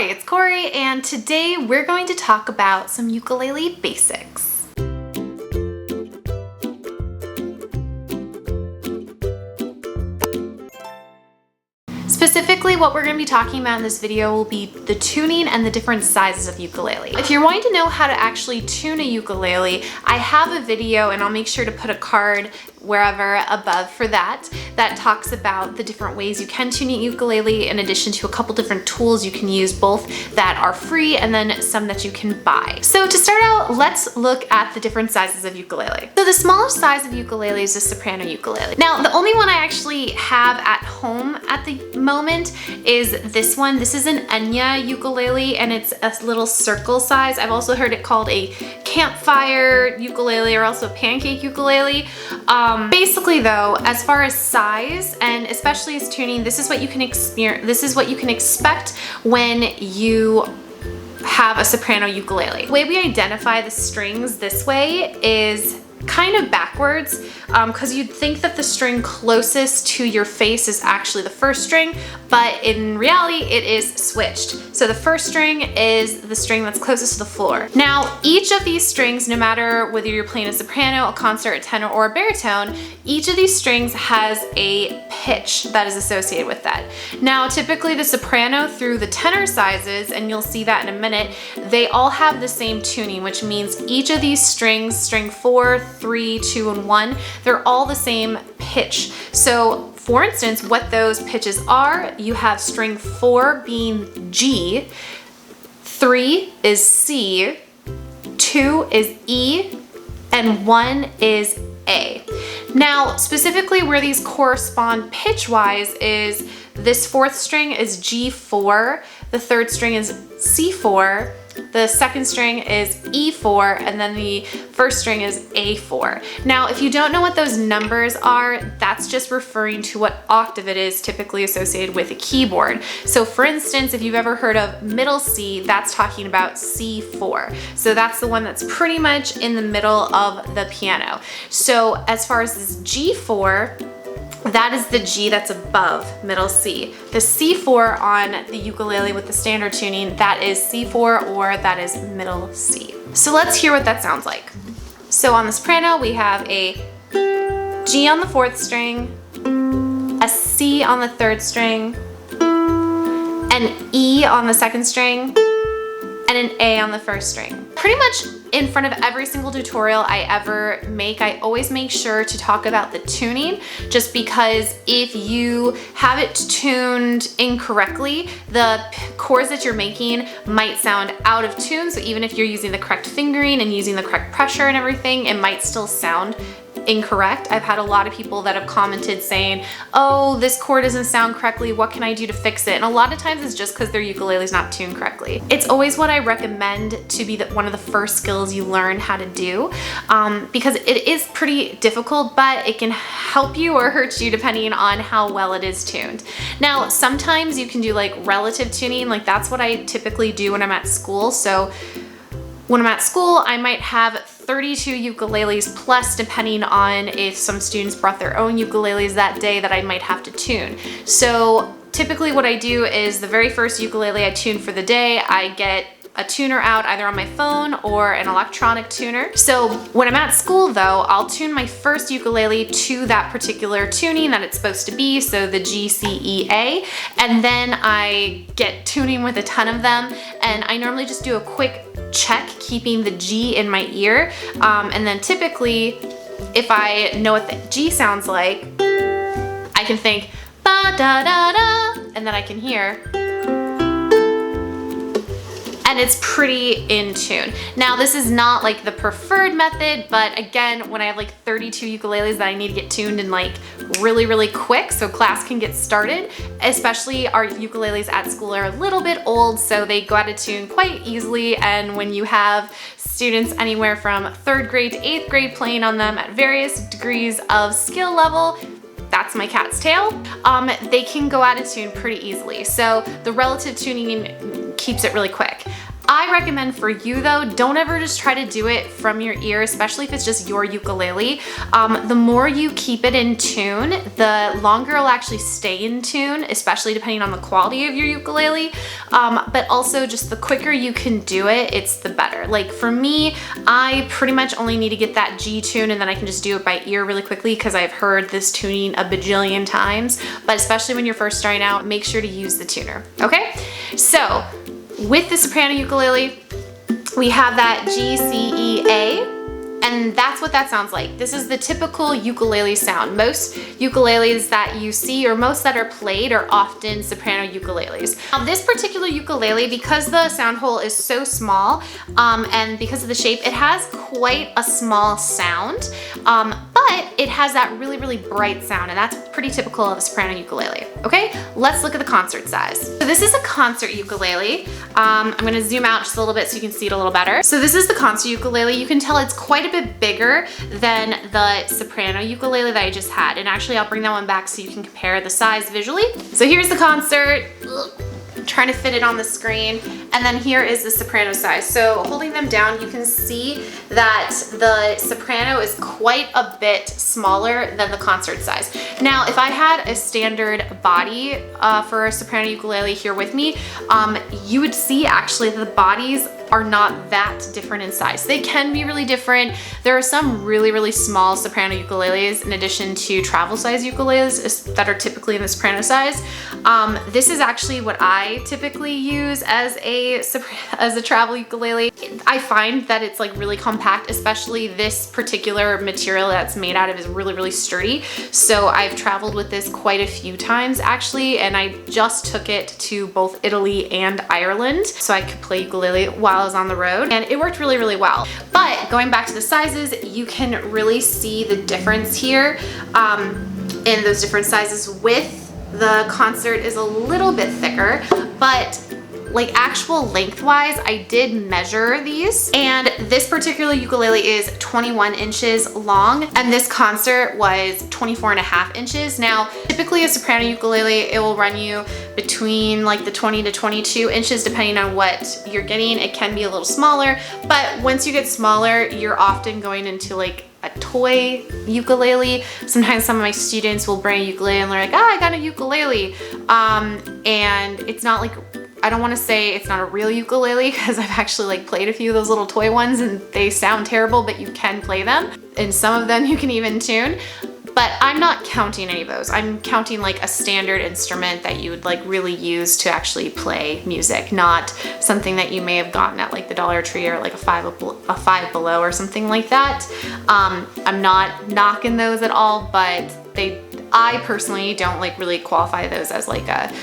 Hi, it's Corey, and today we're going to talk about some ukulele basics. Specifically, what we're going to be talking about in this video will be the tuning and the different sizes of ukulele. If you're wanting to know how to actually tune a ukulele, I have a video, and I'll make sure to put a card wherever above for that talks about the different ways you can tune a ukulele, in addition to a couple different tools you can use, both that are free and then some that you can buy. So to start out, let's look at the different sizes of ukulele. So the smallest size of ukulele is the soprano ukulele. Now, the only one I actually have at home at the moment is this one. This is an Enya ukulele, and it's a little circle size. I've also heard it called a campfire ukulele or also pancake ukulele. Basically though, as far as size and especially as tuning, this is what you can experience. This is what you can expect when you have a soprano ukulele. The way we identify the strings this way is kind of backwards, because you'd think that the string closest to your face is actually the first string, but in reality it is switched. So the first string is the string that's closest to the floor. Now, each of these strings, no matter whether you're playing a soprano, a concert, a tenor, or a baritone, each of these strings has a pitch that is associated with that. Now, typically the soprano through the tenor sizes, and you'll see that in a minute, they all have the same tuning, which means each of these strings, string 4, 3, 2, and 1, they're all the same pitch. So for instance, what those pitches are, you have string 4 being G, 3 is C, 2 is E, and 1 is A. Now, specifically where these correspond pitch-wise is this fourth string is G4, the third string is C4, the second string is E4, and then the first string is A4. Now, if you don't know what those numbers are, that's just referring to what octave it is typically associated with a keyboard. So for instance, if you've ever heard of middle C, that's talking about C4. So that's the one that's pretty much in the middle of the piano. So as far as this G4, that is the G that's above middle C. The C4 on the ukulele with the standard tuning, that is C4 or that is middle C. So let's hear what that sounds like. So on the soprano, we have a G on the fourth string, a C on the third string, an E on the second string, and an A on the first string. Pretty much in front of every single tutorial I ever make, I always make sure to talk about the tuning, just because if you have it tuned incorrectly, the chords that you're making might sound out of tune. So even if you're using the correct fingering and using the correct pressure and everything, it might still sound incorrect. I've had a lot of people that have commented saying, oh, this chord doesn't sound correctly, what can I do to fix it? And a lot of times it's just because their ukulele is not tuned correctly. It's always what I recommend to be one of the first skills you learn how to do, because it is pretty difficult, but it can help you or hurt you depending on how well it is tuned. Now, sometimes you can do like relative tuning, like that's what I typically do when I'm at school. So when I'm at school, I might have 32 ukuleles plus, depending on if some students brought their own ukuleles that day that I might have to tune. So typically what I do is the very first ukulele I tune for the day, I get a tuner out either on my phone or an electronic tuner. So when I'm at school though, I'll tune my first ukulele to that particular tuning that it's supposed to be, so the G, C, E, A, and then I get tuning with a ton of them, and I normally just do a quick check keeping the G in my ear, and then typically if I know what the G sounds like, I can think ba da da da, and then I can hear, and it's pretty in tune. Now, this is not like the preferred method, but again, when I have like 32 ukuleles that I need to get tuned in like really quick so class can get started, especially our ukuleles at school are a little bit old, so they go out of tune quite easily, and when you have students anywhere from 3rd grade to 8th grade playing on them at various degrees of skill level, that's my cat's tail, they can go out of tune pretty easily. So the relative tuning keeps it really quick. I recommend for you though, don't ever just try to do it from your ear, especially if it's just your ukulele. The more you keep it in tune, the longer it'll actually stay in tune, especially depending on the quality of your ukulele. But also just the quicker you can do it, it's the better. Like for me, I pretty much only need to get that G tune and then I can just do it by ear really quickly because I've heard this tuning a bajillion times. But especially when you're first starting out, make sure to use the tuner, okay? So with the soprano ukulele, we have that G, C, E, A. And that's what that sounds like. This is the typical ukulele sound. Most ukuleles that you see, or most that are played, are often soprano ukuleles. Now this particular ukulele, because the sound hole is so small, and because of the shape, it has quite a small sound, but it has that really, really bright sound, and that's pretty typical of a soprano ukulele. Okay, let's look at the concert size. So this is a concert ukulele. I'm gonna zoom out just a little bit so you can see it a little better. So this is the concert ukulele. You can tell it's quite a bit bigger than the soprano ukulele that I just had. And actually I'll bring that one back so you can compare the size visually. So here's the concert. I'm trying to fit it on the screen. And then here is the soprano size. So holding them down, you can see that the soprano is quite a bit smaller than the concert size. Now, if I had a standard body for a soprano ukulele here with me, you would see actually that the bodies are not that different in size. They can be really different. There are some really, really small soprano ukuleles in addition to travel size ukuleles that are typically in the soprano size. This is actually what I typically use as a travel ukulele. I find that it's like really compact, especially this particular material that's made out of is really, really sturdy. So I've traveled with this quite a few times actually, and I just took it to both Italy and Ireland so I could play ukulele while I was on the road, and it worked really, really well. But going back to the sizes, you can really see the difference here in those different sizes. With the concert is a little bit thicker, but like actual lengthwise, I did measure these, and this particular ukulele is 21 inches long, and this concert was 24.5 inches. Now, typically a soprano ukulele, it will run you between like the 20 to 22 inches, depending on what you're getting. It can be a little smaller, but once you get smaller, you're often going into like a toy ukulele. Sometimes some of my students will bring a ukulele and they're like, I got a ukulele. And it's not like, I don't want to say it's not a real ukulele because I've actually like played a few of those little toy ones and they sound terrible, but you can play them. And some of them you can even tune. But I'm not counting any of those. I'm counting like a standard instrument that you would like really use to actually play music, not something that you may have gotten at like the Dollar Tree or like a Five Below or something like that. I'm not knocking those at all, but I personally don't like really qualify those as like a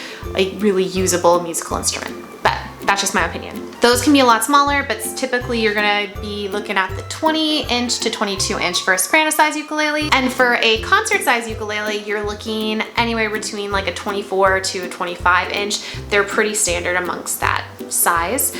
really usable musical instrument, but that's just my opinion. Those can be a lot smaller, but typically you're gonna be looking at the 20-inch to 22-inch for a soprano size ukulele. And for a concert size ukulele, you're looking anywhere between like a 24 to a 25-inch. They're pretty standard amongst that size.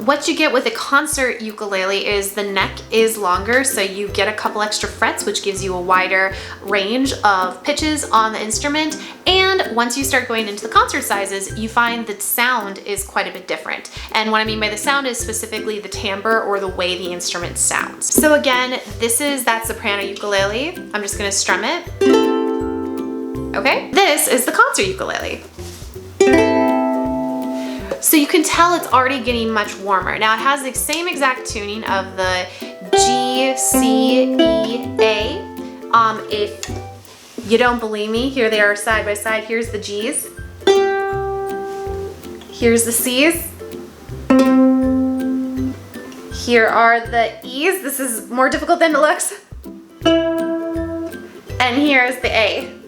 What you get with a concert ukulele is the neck is longer, so you get a couple extra frets, which gives you a wider range of pitches on the instrument. And once you start going into the concert sizes, you find the sound is quite a bit different. And what I mean by the sound is specifically the timbre or the way the instrument sounds. So again, this is that soprano ukulele. I'm just gonna strum it. Okay, this is the concert ukulele. So you can tell it's already getting much warmer. Now it has the same exact tuning of the G, C, E, A. If you don't believe me, here they are side by side. Here's the G's. Here's the C's. Here are the E's. This is more difficult than it looks. And here's the A.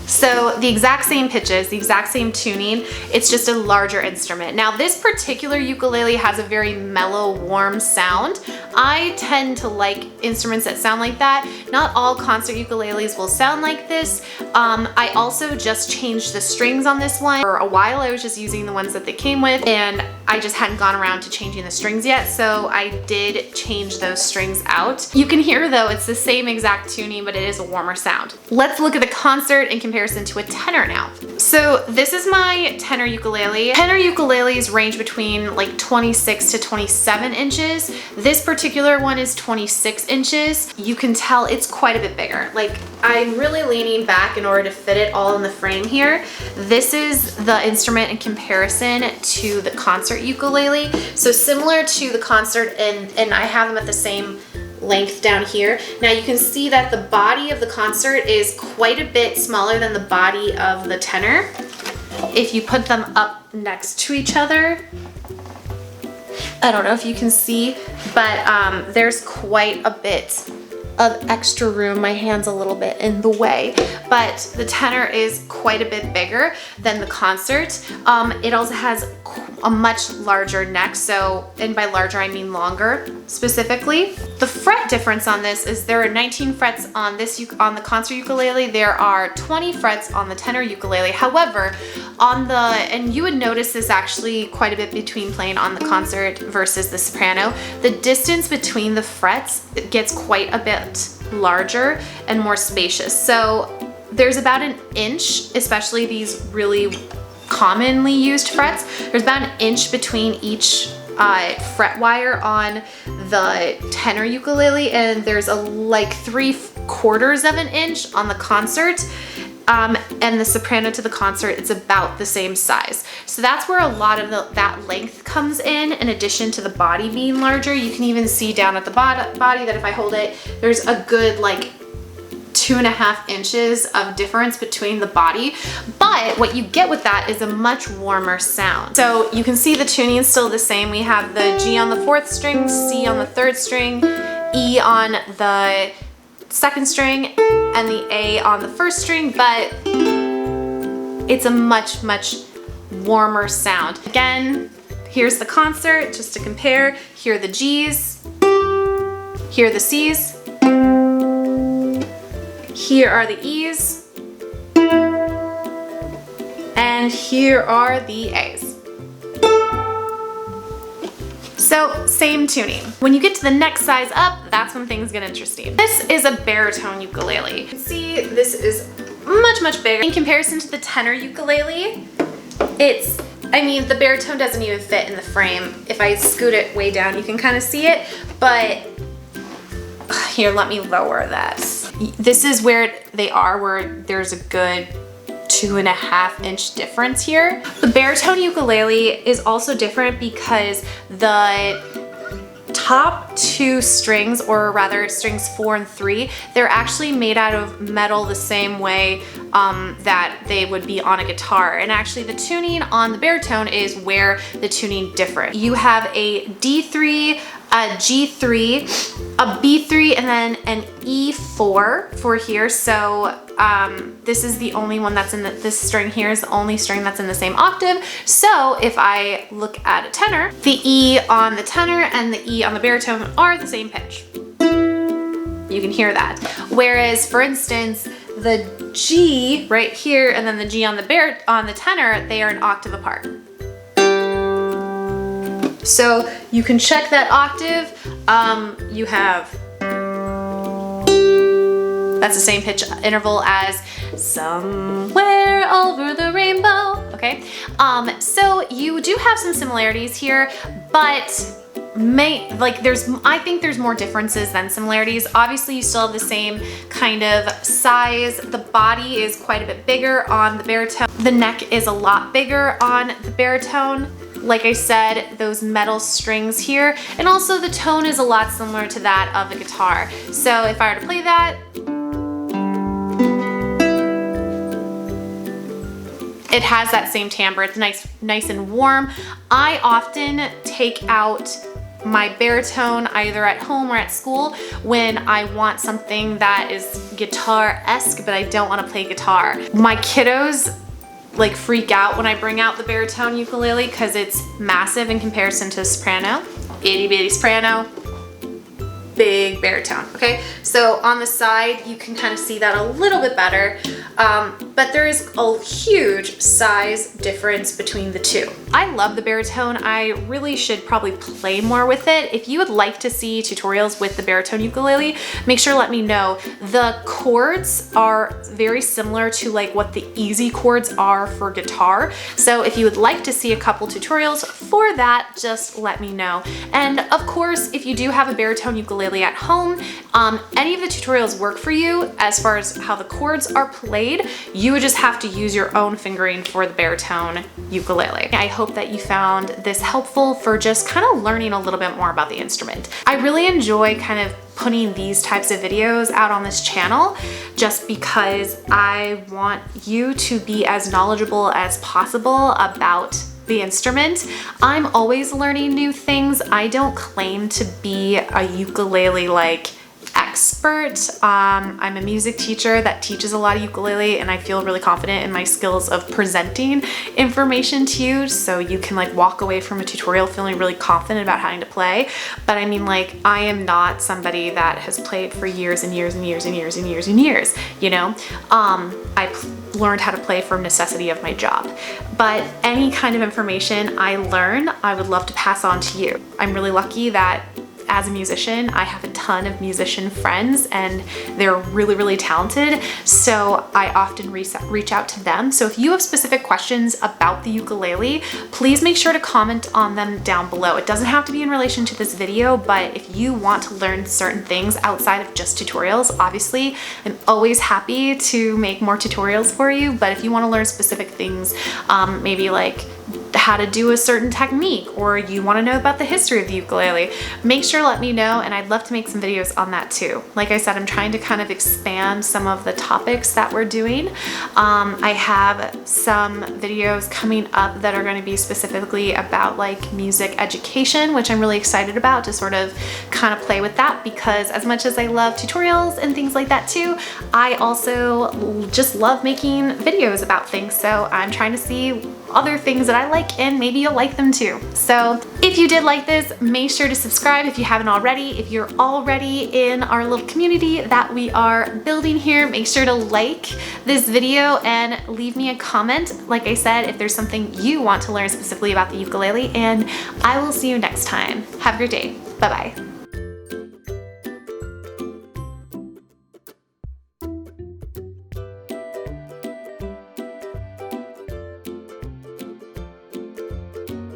So the exact same pitches, the exact same tuning, it's just a larger instrument. Now this particular ukulele has a very mellow, warm sound. I tend to like instruments that sound like that. Not all concert ukuleles will sound like this. I also just changed the strings on this one. For a while I was just using the ones that they came with, and I just hadn't gone around to changing the strings yet, so I did change those strings out. You can hear though, it's the same exact tuning, but it is a warmer sound. Let's look at the concert in comparison comparison to a tenor now. So this is my tenor ukulele. Tenor ukuleles range between like 26 to 27 inches. This particular one is 26 inches. You can tell it's quite a bit bigger. Like I'm really leaning back in order to fit it all in the frame here. This is the instrument in comparison to the concert ukulele. So similar to the concert, and I have them at the same length down here. Now you can see that the body of the concert is quite a bit smaller than the body of the tenor. If you put them up next to each other, I don't know if you can see, but there's quite a bit of extra room. My hand's a little bit in the way, but the tenor is quite a bit bigger than the concert. It also has a much larger neck, so, and by larger I mean longer specifically. The fret difference on this is there are 19 frets on this on the concert ukulele. There are 20 frets on the tenor ukulele. However, on the, and you would notice this actually quite a bit between playing on the concert versus the soprano, the distance between the frets gets quite a bit larger and more spacious. So there's about an inch, especially these really commonly used frets, there's about an inch between each fret wire on the tenor ukulele, and there's like 3/4 of an inch on the concert. And the soprano to the concert, it's about the same size. So that's where a lot of that length comes in addition to the body being larger. You can even see down at the body that if I hold it, there's a good like 2.5 inches of difference between the body. But what you get with that is a much warmer sound. So you can see the tuning is still the same. We have the G on the 4th string, C on the 3rd string, E on the 2nd string, and the A on the 1st string, but it's a much, much warmer sound. Again, here's the concert, just to compare. Here are the G's, here are the C's, here are the E's, and here are the A's. So same tuning. When you get to the next size up, that's when things get interesting. This is a baritone ukulele. You can see this is much, much bigger. In comparison to the tenor ukulele, I mean, the baritone doesn't even fit in the frame. If I scoot it way down, you can kind of see it, but here, let me lower that. This is where they are, where there's a good 2.5 inch difference here. The baritone ukulele is also different because the top 2 strings, or rather strings 4 and 3, they're actually made out of metal the same way that they would be on a guitar. And actually the tuning on the baritone is where the tuning differs. You have a D3, a G3, a B3, and then an E4 for here. So this is the only one that's in this string here is the only string that's in the same octave. So if I look at a tenor, the E on the tenor and the E on the baritone are the same pitch. You can hear that. Whereas, for instance, the G right here and then the G on the tenor, they are an octave apart. So you can check that octave. You have, that's the same pitch interval as Somewhere Over the Rainbow, okay? So you do have some similarities here, but I think there's more differences than similarities. Obviously you still have the same kind of size. The body is quite a bit bigger on the baritone. The neck is a lot bigger on the baritone. Like I said, those metal strings here, and also the tone is a lot similar to that of the guitar. So if I were to play that, it has that same timbre. It's nice and warm. I often take out my baritone either at home or at school when I want something that is guitar-esque, but I don't want to play guitar. My kiddos like freak out when I bring out the baritone ukulele because it's massive in comparison to soprano. Itty bitty soprano. big baritone, okay? So on the side, you can kind of see that a little bit better, but there is a huge size difference between the two. I love the baritone. I really should probably play more with it. If you would like to see tutorials with the baritone ukulele, make sure to let me know. The chords are very similar to like what the easy chords are for guitar. So if you would like to see a couple tutorials for that, just let me know. And of course, if you do have a baritone ukulele at home, any of the tutorials work for you as far as how the chords are played. You would just have to use your own fingering for the baritone ukulele. I hope that you found this helpful for just kind of learning a little bit more about the instrument. I really enjoy kind of putting these types of videos out on this channel just because I want you to be as knowledgeable as possible about the instrument. I'm always learning new things. I don't claim to be a ukulele like expert. I'm a music teacher that teaches a lot of ukulele, and I feel really confident in my skills of presenting information to you so you can like walk away from a tutorial feeling really confident about how to play. But I mean, like, I am not somebody that has played for years and years and years and years and years and years, you know? I learned how to play from necessity of my job. But any kind of information I learn, I would love to pass on to you. I'm really lucky that as a musician, I have a ton of musician friends and they're really, really talented. So I often reach out to them. So if you have specific questions about the ukulele, please make sure to comment on them down below. It doesn't have to be in relation to this video, but if you want to learn certain things outside of just tutorials, obviously, I'm always happy to make more tutorials for you. But if you want to learn specific things, maybe like how to do a certain technique, or you want to know about the history of the ukulele, make sure to let me know, and I'd love to make some videos on that too. Like I said, I'm trying to kind of expand some of the topics that we're doing. I have some videos coming up that are going to be specifically about like music education, which I'm really excited about to sort of kind of play with that, because as much as I love tutorials and things like that too, I also just love making videos about things. So I'm trying to see other things that I like, and maybe you'll like them too. So if you did like this, make sure to subscribe if you haven't already. If you're already in our little community that we are building here, make sure to like this video and leave me a comment. Like I said, if there's something you want to learn specifically about the ukulele, and I will see you next time. Have a great day. Bye-bye.